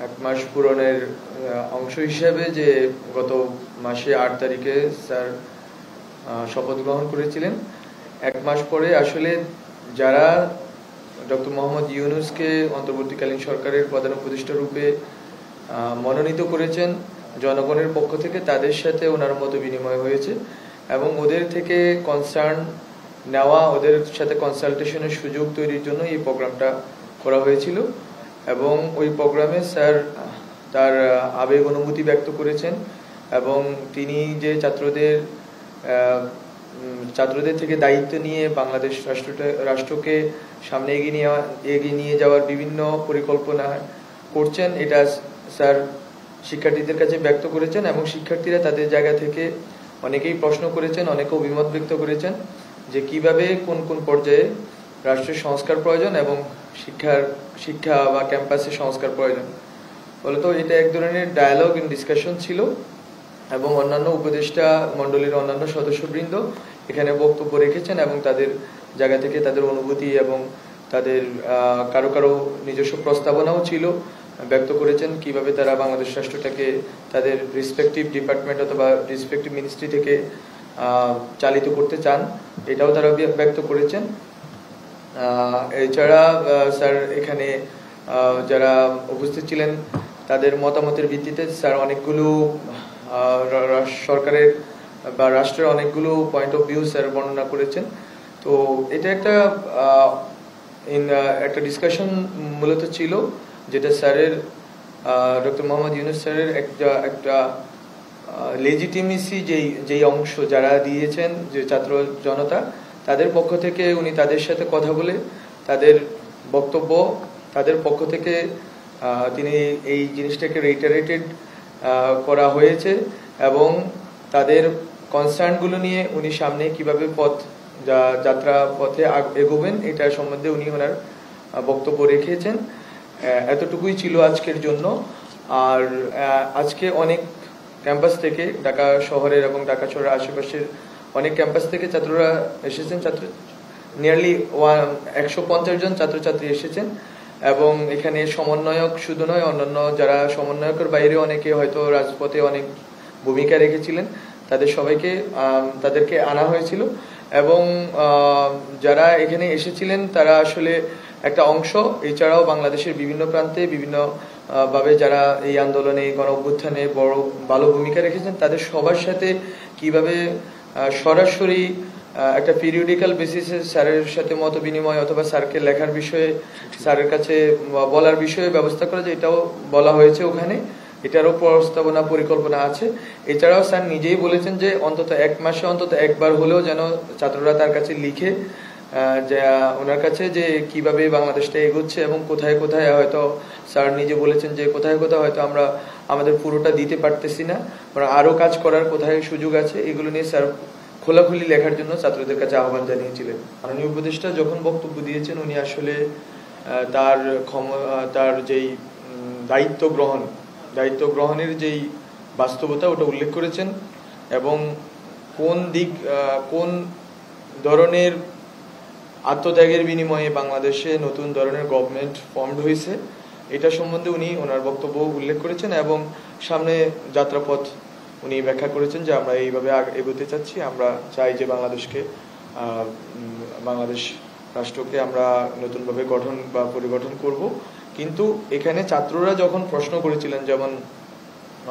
এক মাস পূরণের অংশ হিসেবে যে গত মাসে 8 তারিখে স্যার শপথ গ্রহণ করেছিলেন, এক মাস পরে আসলে যারা ডক্টর মোহাম্মদ ইউনূসকে অন্তর্বর্তীকালীন সরকারের প্রধান উপদেষ্টা রূপে মনোনীত করেছেন জনগণের পক্ষ থেকে, তাদের সাথে ওনার মত বিনিময় হয়েছে এবং ওদের থেকে কনসার্ন নেওয়া, ওদের সাথে কনসালটেশনের সুযোগ তৈরির জন্য এই প্রোগ্রামটা করা হয়েছিল। এবং ওই প্রোগ্রামে স্যার তার আবেগ অনুভূতি ব্যক্ত করেছেন এবং তিনি যে ছাত্রদের থেকে দায়িত্ব নিয়ে বাংলাদেশ রাষ্ট্রকে সামনে এগিয়ে নিয়ে যাওয়ার বিভিন্ন পরিকল্পনা করছেন, এটা স্যার শিক্ষার্থীদের কাছে ব্যক্ত করেছেন এবং শিক্ষার্থীরা তাদের জায়গা থেকে অনেকেই প্রশ্ন করেছেন, অনেকে অভিমত ব্যক্ত করেছেন যে কিভাবে কোন কোন পর্যায়ে রাষ্ট্রের সংস্কার প্রয়োজন এবং শিক্ষা বা ক্যাম্পাসে সংস্কার প্রয়োজন। ফলত এটা এক ধরনের ডায়ালগ এন্ড ডিসকাশন ছিল এবং অন্যান্য উপদেষ্টা মণ্ডলীর অন্যান্য সদস্যবৃন্দ এখানে বক্তব্য রেখেছেন এবং তাদের জায়গা থেকে তাদের অনুভূতি এবং তাদের কারো কারো নিজস্ব প্রস্তাবনাও ছিল, ব্যক্ত করেছেন কিভাবে তারা বাংলাদেশ রাষ্ট্রটাকে তাদের রেসপেক্টিভ ডিপার্টমেন্ট অথবা রেসপেক্টিভ মিনিস্ট্রি থেকে চালিত করতে চান, এটাও তারা ব্যক্ত করেছেন। এছাড়া স্যার এখানে যারা উপস্থিত ছিলেন তাদের মতামতের ভিত্তিতে স্যার অনেকগুলো সরকারের বা রাষ্ট্রের অনেকগুলো পয়েন্ট অফ ভিউ স্যার বর্ণনা করেছেন। তো এটা একটা ডিসকাশন মূলত ছিল, যেটা স্যারের ডক্টর মোহাম্মদ ইউনূস স্যারের একটা লেজিটিমেসি যেই অংশ যারা দিয়েছেন যে ছাত্র জনতা, তাদের পক্ষ থেকে উনি তাদের সাথে কথা বলে তাদের বক্তব্য তাদের পক্ষ থেকে তিনি এই জিনিসটাকে রিটারেটেড করা হয়েছে এবং তাদের কনসার্নগুলো নিয়ে উনি সামনে কিভাবে যাত্রা পথে এগোবেন এটা সম্বন্ধে উনি ওনার বক্তব্য রেখেছেন। এতটুকুই ছিল আজকের জন্য। আর আজকে অনেক ক্যাম্পাস থেকে ঢাকা শহরের এবং ঢাকা শহরের আশেপাশের অনেক ক্যাম্পাস থেকে ছাত্ররা এসেছেন, নিয়ারলি 150 জন ছাত্রছাত্রী এসেছেন এবং এখানে সমন্বয়ক শুধু নয়, অন্যান্য যারা সমন্বয়কের বাইরে অনেকে হয়তো রাজপথে অনেক ভূমিকা রেখেছিলেন, তাদেরকে আনা হয়েছিল এবং যারা এখানে এসেছিলেন তারা আসলে একটা অংশ, এছাড়াও বাংলাদেশের বিভিন্ন প্রান্তে বিভিন্ন ভাবে যারা এই আন্দোলনে গণ অভ্যুত্থানে ভালো ভূমিকা রেখেছেন, তাদের সবার সাথে কিভাবে সরাসরি একটা পিরিয়ডিক্যাল বেসিসে স্যারের সাথে মত বিনিময় অথবা স্যারকে লেখার বিষয়ে স্যারের কাছে বলার বিষয়ে ব্যবস্থা করা যায়, এটাও বলা হয়েছে ওখানে, এটারও প্রস্তাবনা পরিকল্পনা আছে। এছাড়াও স্যার নিজেই বলেছেন যে অন্তত এক মাসে অন্তত একবার হলেও যেন ছাত্ররা তার কাছে লিখে যে ওনার কাছে যে কিভাবে বাংলাদেশটা এগোচ্ছে এবং কোথায় কোথায় হয়তো স্যার নিজে বলেছেন যে কোথায় কোথায় হয়তো আমরা আমাদের পুরোটা দিতে পারতেছি না, আরো কাজ করার কোথায় সুযোগ আছে, এগুলো নিয়ে স্যার খোলাখুলি লেখার জন্য ছাত্রদের কাছে আহ্বান জানিয়েছিলেন। মাননীয় উপদেষ্টা যখন বক্তব্য দিয়েছেন উনি আসলে তার যেই দায়িত্ব গ্রহণের যেই বাস্তবতা ওটা উল্লেখ করেছেন এবং কোন ধরনের আত্মত্যাগের বিনিময়ে বাংলাদেশে নতুন ধরনের গভর্নমেন্ট ফর্মড হয়েছে এটা সম্বন্ধে উনি ওনার বক্তব্য উল্লেখ করেছেন এবং সামনে যাত্রাপথ উনি ব্যাখ্যা করেছেন যে আমরা এইভাবে এগোতে চাচ্ছি, আমরা চাই যে বাংলাদেশ রাষ্ট্রকে আমরা নতুনভাবে গঠন বা পরিগঠন করব। কিন্তু এখানে ছাত্ররা যখন প্রশ্ন করেছিলেন, যেমন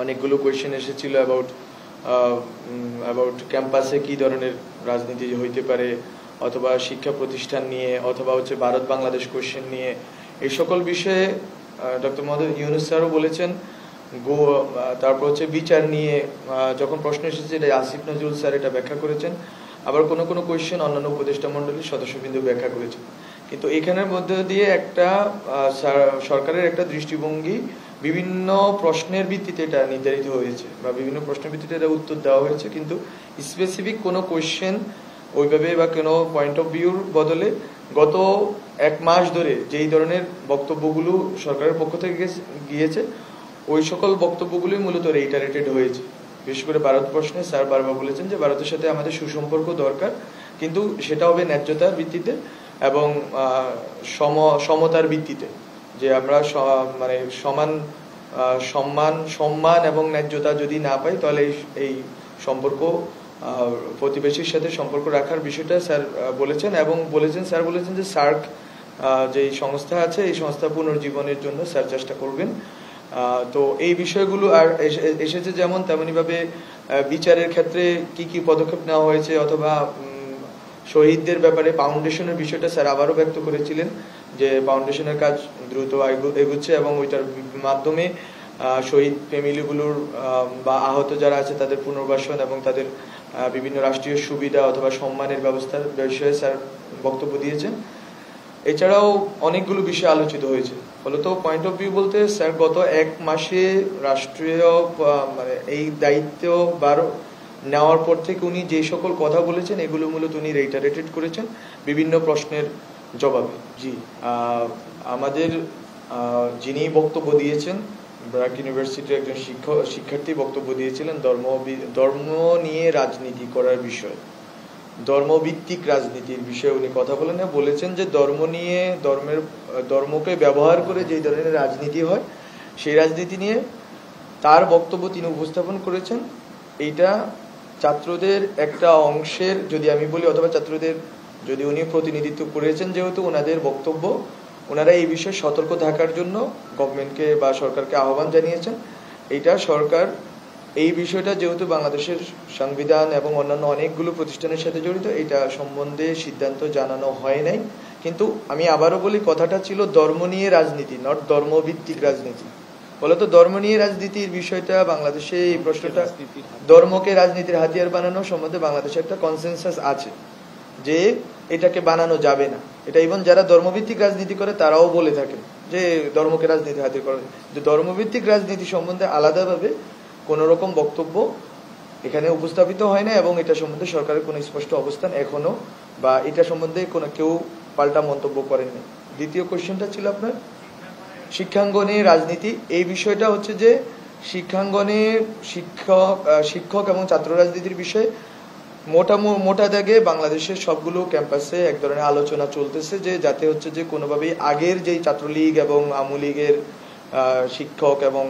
অনেকগুলো কোয়েশ্চেন এসেছিল অ্যাবাউট ক্যাম্পাসে কি ধরনের রাজনীতি হইতে পারে অথবা শিক্ষা প্রতিষ্ঠান নিয়ে অথবা ভারত বাংলাদেশ কোয়েশ্চেন নিয়ে, এই সকল বিষয়ে ডক্টর মোহাম্মদ ইউনূস স্যারও বলেছেন। তারপর বিচার নিয়ে যখন প্রশ্ন এসেছে এটা আসিফ নজরুল স্যার এটা ব্যাখ্যা করেছেন, আবার কোনো কোনো কোয়েশ্চেন অন্যান্য উপদেষ্টা মণ্ডলীর সদস্যবৃন্দ ব্যাখ্যা করেছেন। কিন্তু এখানের মধ্যে দিয়ে একটা সরকারের একটা দৃষ্টিভঙ্গি বিভিন্ন প্রশ্নের ভিত্তিতে এটা নির্ধারিত হয়েছে বা বিভিন্ন প্রশ্নের ভিত্তিতে এটা উত্তর দেওয়া হয়েছে, কিন্তু স্পেসিফিক কোনো কোয়েশ্চেন ওইভাবে বা কোনো পয়েন্ট অফ ভিউর বদলে গত এক মাস ধরে যেই ধরনের বক্তব্যগুলো সরকারের পক্ষ থেকে গিয়েছে ওই সকল বক্তব্যগুলি মূলত রিটারেটেড হয়েছে। বিশেষ করে ভারত প্রশ্নে স্যার বারবার বলেছেন যে ভারতের সাথে আমাদের সুসম্পর্ক দরকার, কিন্তু সেটা হবে ন্যায্যতার ভিত্তিতে এবং সমতার ভিত্তিতে, যে আমরা সমান সম্মান এবং ন্যায্যতা যদি না পাই তাহলে এই সম্পর্ক প্রতিবেশীর সাথে সম্পর্ক রাখার বিষয়টা স্যার বলেছেন এবং স্যার বলেছেন যে সার্ক যে সংস্থা আছে এই সংস্থা পুনর্জীবনের জন্য স্যার চেষ্টা করবেন। তো এই বিষয়গুলো আর এসেছে যেমন তেমনি ভাবে বিচারের ক্ষেত্রে কি কি পদক্ষেপ নেওয়া হয়েছে অথবা শহীদদের ব্যাপারে ফাউন্ডেশনের বিষয়টা স্যার আবারও ব্যক্ত করেছিলেন যে ফাউন্ডেশনের কাজ দ্রুত এগুচ্ছে এবং ওইটার মাধ্যমে শহীদ ফ্যামিলিগুলোর বা আহত যারা আছে তাদের পুনর্বাসন এবং তাদের বিভিন্ন রাষ্ট্রীয় সুবিধা অথবা সম্মানের ব্যবস্থার বিষয়ে স্যার বক্তব্য দিয়েছেন। এছাড়াও অনেকগুলো বিষয় আলোচিত হয়েছে। ফলত পয়েন্ট অফ ভিউ বলতে স্যার গত এক মাসে রাষ্ট্রীয় মানে এই দায়িত্ব নেওয়ার পর থেকে উনি যে সকল কথা বলেছেন এগুলো মূলত উনি রেইটারেটেড করেছেন বিভিন্ন প্রশ্নের জবাবে। জি, আমাদের যিনি বক্তব্য দিয়েছেন ব্র্যাক ইউনিভার্সিটির একজন শিক্ষার্থী বক্তব্য দিয়েছিলেন ধর্ম নিয়ে রাজনীতি করার বিষয়, ধর্মভিত্তিক রাজনীতির বিষয়ে উনি কথা বলেছেন যে ধর্ম নিয়ে ধর্মকে ব্যবহার করে যে ধরনের রাজনীতি হয় সেই রাজনীতি নিয়ে তার বক্তব্য তিনি উপস্থাপন করেছেন। এইটা ছাত্রদের একটা অংশের যদি আমি বলি অথবা ছাত্রদের যদি উনি প্রতিনিধিত্ব করেছেন যেহেতু ওনাদের বক্তব্য ওনারা এই বিষয়ে সতর্ক থাকার জন্য গভর্নমেন্টকে বা সরকারকে আহ্বান জানিয়েছেন। এইটা সরকার এই বিষয়টা যেহেতু বাংলাদেশের সংবিধান এবং অন্যান্য অনেকগুলো প্রতিষ্ঠানের সাথে জড়িত এটা সম্বন্ধে সিদ্ধান্ত জানানো হয় নাই, কিন্তু আমি আবারও বলি কথাটা ছিল ধর্ম নিয়ে রাজনীতি, নট ধর্মভিত্তিক রাজনীতি। ফলত ধর্ম নিয়ে রাজনীতির বিষয়টা বাংলাদেশে এই প্রশ্নটা ধর্মকে রাজনীতির হাতিয়ার বানানো সম্বন্ধে বাংলাদেশে একটা কনসেনসাস আছে যে এটাকে বানানো যাবে না। এটা ইভেন যারা ধর্মভিত্তিক রাজনীতি করে তারাও বলে থাকেন যে ধর্মকে রাজনীতির হাতিয়ার করা, যে ধর্মভিত্তিক রাজনীতি সম্বন্ধে আলাদাভাবে কোন রকম বক্তব্য এখানে উপস্থাপিত হয় না এবং এটা সম্বন্ধে সরকারের কোনো স্পষ্ট অবস্থান এখনো বা এটা সম্বন্ধে কোনো কেউ পাল্টা মন্তব্য করেননি। দ্বিতীয় কোশ্চেনটা ছিল আপনার শিক্ষাঙ্গনে রাজনীতি। এই বিষয়টা হচ্ছে যে শিক্ষাঙ্গনে শিক্ষক এবং ছাত্র রাজনীতির বিষয়ে মোটা দাগে বাংলাদেশের সবগুলো ক্যাম্পাসে এক ধরনের আলোচনা চলতেছে যে যাতে হচ্ছে যে কোনোভাবেই আগের যেই ছাত্রলীগ এবং আওয়ামী লীগের শিক্ষক এবং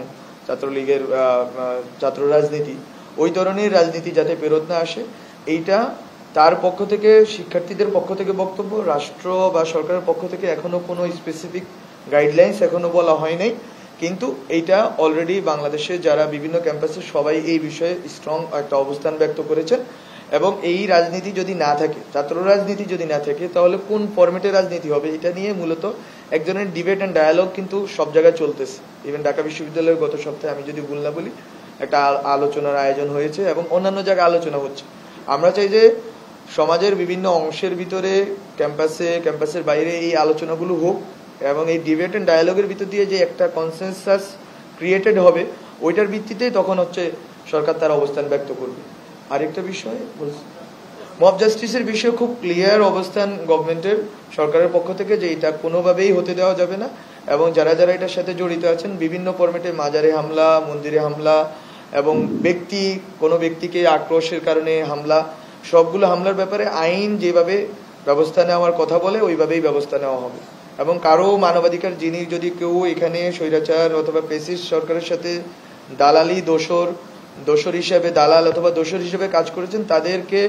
ছাত্রলীগের ছাত্র রাজনীতি ওই ধরনের রাজনীতি যাতে ফেরত না আসে এইটা তার পক্ষ থেকে শিক্ষার্থীদের পক্ষ থেকে বক্তব্য। রাষ্ট্র বা সরকারের পক্ষ থেকে এখনো কোনো স্পেসিফিক গাইডলাইন্স এখনো বলা হয় নাই, কিন্তু এইটা অলরেডি বাংলাদেশে যারা বিভিন্ন ক্যাম্পাসে সবাই এই বিষয়ে স্ট্রং একটা অবস্থান ব্যক্ত করেছেন এবং এই রাজনীতি যদি না থাকে, ছাত্র রাজনীতি যদি না থাকে তাহলে কোন ফরম্যাটের রাজনীতি হবে এটা নিয়ে মূলত এক ধরনের ডিবেট অ্যান্ড ডায়ালগ কিন্তু সব জায়গায় চলতেছে। ইভেন ঢাকা বিশ্ববিদ্যালয়ের গত সপ্তাহে আমি যদি ভুল না বলি একটা আলোচনার আয়োজন হয়েছে এবং অন্যান্য জায়গায় আলোচনা হচ্ছে। আমরা চাই যে সমাজের বিভিন্ন অংশের ভিতরে ক্যাম্পাসের বাইরে এই আলোচনাগুলো হোক এবং এই ডিবেট অ্যান্ড ডায়ালগের ভিতর দিয়ে যে একটা কনসেনসাস ক্রিয়েটেড হবে ওইটার ভিত্তিতেই তখন হচ্ছে সরকার তার অবস্থান ব্যক্ত করবে। আরেকটা বিষয় বলছি মব জাস্টিসের বিষয়ে খুব ক্লিয়ার অবস্থান গভর্নমেন্টের সরকারের পক্ষ থেকে যে এটা কোনোভাবেই হতে দেওয়া যাবে না এবং যারা যারা এটার সাথে জড়িত আছেন বিভিন্ন ফরম্যাটে মাজারে হামলা, মন্দিরে হামলা এবং কোনো ব্যক্তিকে আক্রোশের কারণে হামলা, সবগুলো হামলার ব্যাপারে আইন যেভাবে ব্যবস্থা নেওয়ার কথা বলে ওইভাবেই ব্যবস্থা নেওয়া হবে এবং কারো মানবাধিকার যিনি যদি কেউ এখানে স্বৈরাচার অথবা ফ্যাসিস্ট সরকারের সাথে দালালি দোষর হিসেবে দালাল অথবা দোষর হিসেবে কাজ করেছেন তাদেরকে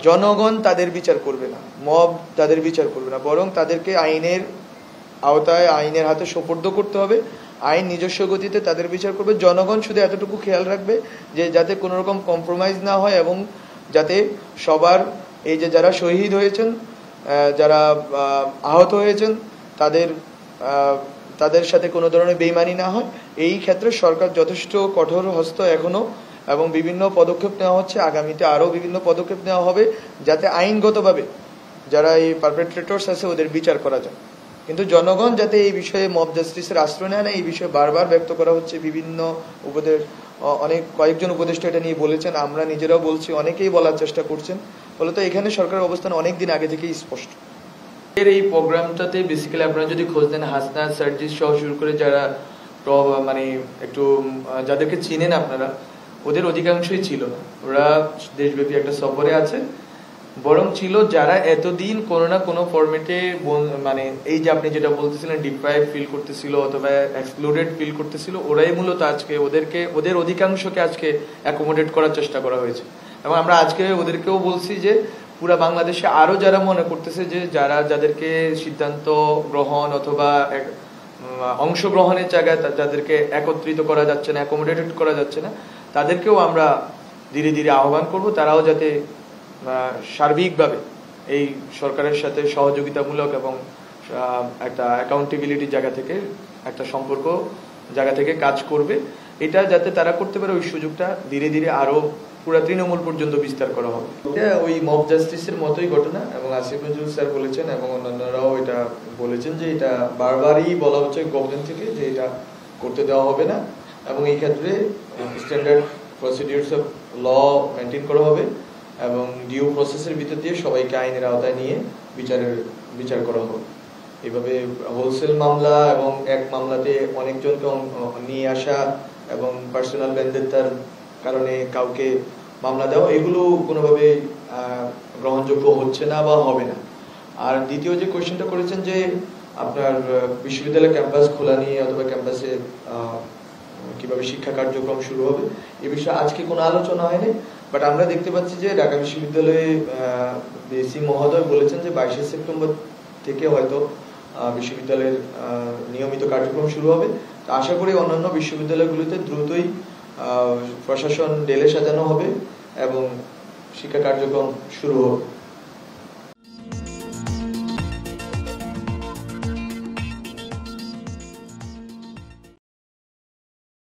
জনগণ তাদের বিচার করবে না, মব তাদের বিচার করবে না, বরং তাদেরকে আইনের আওতায় আইনের হাতে সোপর্দ করতে হবে। আইন নিজস্ব গতিতে তাদের বিচার করবে। জনগণ শুধু এতটুকু খেয়াল রাখবে যে যাতে কোনো রকম কম্প্রোমাইজ না হয় এবং যাতে সবার এই যে যারা শহীদ হয়েছেন যারা আহত হয়েছেন তাদের সাথে কোনো ধরনের বেইমানি না হয়। এই ক্ষেত্রে সরকার যথেষ্ট কঠোর হস্ত এখনো এবং বিভিন্ন পদক্ষেপ নেওয়া হচ্ছে, আগামীতে আরও বিভিন্ন পদক্ষেপ নেওয়া হবে যাতে আইনগতভাবে যারা এই পারপেট্রেটরস আছে ওদের বিচার করা যায়। কিন্তু জনগণ যাতে এই বিষয়ে মব জাস্টিসের আশ্রয় নেয় না এই বিষয়ে বারবার ব্যক্ত করা হচ্ছে। বিভিন্ন কয়েকজন উপদেষ্টা এটা নিয়ে বলেছেন, আমরা নিজেরাও বলছি, অনেকেই বলার চেষ্টা করছেন। ফলত এখানে সরকারের অবস্থান অনেকদিন আগে থেকেই স্পষ্ট। এই প্রোগ্রামটাতে বেসিক্যালি আপনারা যদি খোঁজ দেন হাসনাত সার্জিস সহ শুরু করে যারা মানে একটু যাদেরকে চিনেন আপনারা ওদের অধিকাংশই ছিল না, ওরা দেশব্যাপী একটা সফরে আছে বরং ছিল যারা এতদিন কোনো না কোনো ফরম্যাটে মানে এই যে আপনি যেটা বলতেছিলেন ডিপ্রাইভ ফিল করতেছিল অথবা এক্সক্লুডেড ফিল করতেছিল, ওরাই মূলত আজকে ওদের অধিকাংশকে আজকে অ্যাকোমোডেট করার চেষ্টা করা হয়েছে। এবং আমরা আজকে ওদেরকেও বলছি যে পুরা বাংলাদেশে আরো যারা মনে করতেছে যে যাদেরকে সিদ্ধান্ত গ্রহণ অথবা অংশগ্রহণের জায়গায় যাদেরকে একত্রিত করা যাচ্ছে না, অ্যাকোমোডেটেড করা যাচ্ছে না, তাদেরকেও আমরা ধীরে ধীরে আহ্বান করব তারাও যাতে সার্বিকভাবে এই সরকারের সাথে সহযোগিতামূলক এবং একটা অ্যাকাউন্টেবিলিটির জায়গা থেকে একটা সম্পর্ক জায়গা থেকে কাজ করবে। এটা যাতে তারা করতে পারে, ওই সুযোগটা ধীরে ধীরে আরো পুরো তৃণমূল পর্যন্ত বিস্তার করা হবে। এটা ওই মব জাস্টিসের মতোই ঘটনা এবং আসিফ নজরুল স্যার বলেছেন এবং অন্যান্যরাও এটা বলেছেন যে এটা বারবারই বলা হচ্ছে গভর্নমেন্ট থেকে যে এটা করতে দেওয়া হবে না এবং এই ক্ষেত্রে standard procedures of law maintain করা হবে এবং ডিউ প্রসেসের ভিতর দিয়ে সবাইকে আইনের আওতায় নিয়ে বিচার করা হবে। এভাবে হোলসেল মামলা এবং এক মামলাতে অনেকজনকে নিয়ে আসা এবং পার্সোনাল ভেন্ডেত্তার কারণে কাউকে মামলা দেওয়া, এগুলো কোনোভাবে গ্রহণযোগ্য হচ্ছে না বা হবে না। আর দ্বিতীয় যে কোয়েশ্চেনটা করেছেন যে আপনার বিশ্ববিদ্যালয় ক্যাম্পাস খোলা নিয়ে অথবা ক্যাম্পাসে কিভাবে শিক্ষা কার্যক্রম শুরু হবে, এ বিষয়ে আজকে কোনো আলোচনা হয়নি। বাট আমরা দেখতে পাচ্ছি যে ঢাকা বিশ্ববিদ্যালয়ে বিসি মহোদয় বলেছেন যে 22শে সেপ্টেম্বর থেকে হয়তো বিশ্ববিদ্যালয়ের নিয়মিত কার্যক্রম শুরু হবে। তো আশা করি অন্যান্য বিশ্ববিদ্যালয়গুলিতে দ্রুতই প্রশাসন ঢেলে সাজানো হবে এবং শিক্ষা কার্যক্রম শুরু হবে।